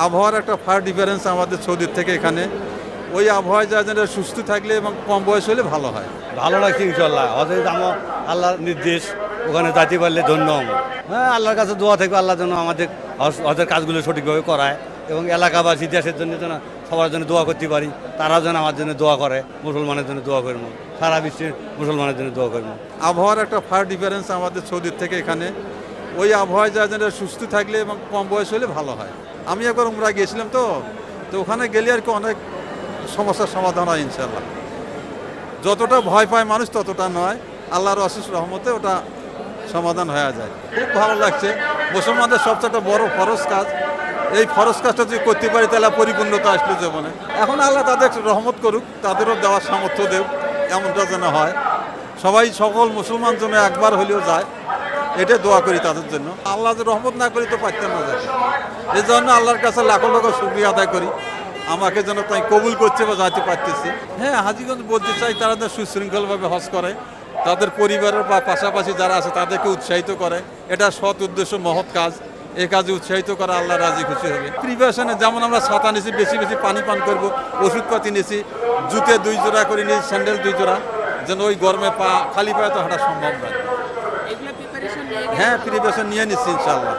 আবহাওয়ার একটা fur difference আমাদের সৌদির থেকে এখানে। ওই আবহাওয়ায় যা যেন সুস্থ থাকলে এবং কম বয়স হলে ভালো হয়। ভালো লাগছে ইনশাল্লাহ। অতএব আমার আল্লাহর নির্দেশ, ওখানে যাইতে পারলে ধন্য হব। হ্যাঁ, আল্লাহর কাছে দোয়া থাকবে, আল্লাহ যেন আমাদের ওদের কাজগুলো সঠিকভাবে করায় এবং এলাকাবাসী দেশের জন্য যেন সবার জন্য দোয়া করতে পারি। তারাও যেন আমার জন্য দোয়া করে, মুসলমানের জন্য দোয়া করবো, সারা বিশ্বের মুসলমানের জন্য দোয়া করবো। আবহাওয়ার একটা ফার ডিফারেন্স আমাদের সৌদির থেকে এখানে। ওই আবহাওয়ায় যা যেন সুস্থ থাকলে এবং কম বয়স হলে ভালো হয়। আমি একবার উমরা গিয়েছিলাম তো ওখানে গেলে আর কি অনেক সমস্যার সমাধান হয় ইনশাল্লাহ। যতটা ভয় পায় মানুষ ততটা নয়, আল্লাহর অশেষ রহমতে ওটা সমাধান হয়ে যায়। খুব ভালো লাগছে। মুসলমানদের সবচেয়ে বড় ফরজ কাজ, এই ফরজ কাজটা যদি করতে পারি তাহলে পরিপূর্ণতা আসলে জীবনে। এখন আল্লাহ তাদের রহমত করুক, তাদেরও দেওয়ার সামর্থ্য দেব, এমনটা যেন হয়। সবাই সকল মুসলমান যেন একবার হলেও যায়, এটা দোয়া করি তাদের জন্য। আল্লাহ যে রহমত না করি তো পারতেন না যেতে। এই জন্য আল্লাহর কাছে লাখো লাখো শুকরিয়া আদায় করি, আমাকে যেন তাই কবুল করছে বা যাইতে পারতেছি। হ্যাঁ, হাজীগঞ্জ বলতে চাই তারা যেন সুশৃঙ্খলভাবে হজ করে, তাদের পরিবারের বা পাশাপাশি যারা আছে তাদেরকে উৎসাহিত করে। এটা সৎ উদ্দেশ্য, মহৎ কাজ। এই কাজে উৎসাহিত করা আল্লাহ রাজি খুশি হবে। প্রিপারেশনে যেমন আমরা ছাতা নিয়েছি, বেশি বেশি পানি পান করবো, ওষুধপাতি নিয়েছি, জুতে 2 জোড়া করে নিয়েছি, স্যান্ডেল 2 জোড়া, যেন ওই গরমে খালি পায়ে তো হাঁটা সম্ভব নয়। হ্যাঁ, প্রিপারেশন নিয়ে নিচ্ছি ইনশাআল্লাহ।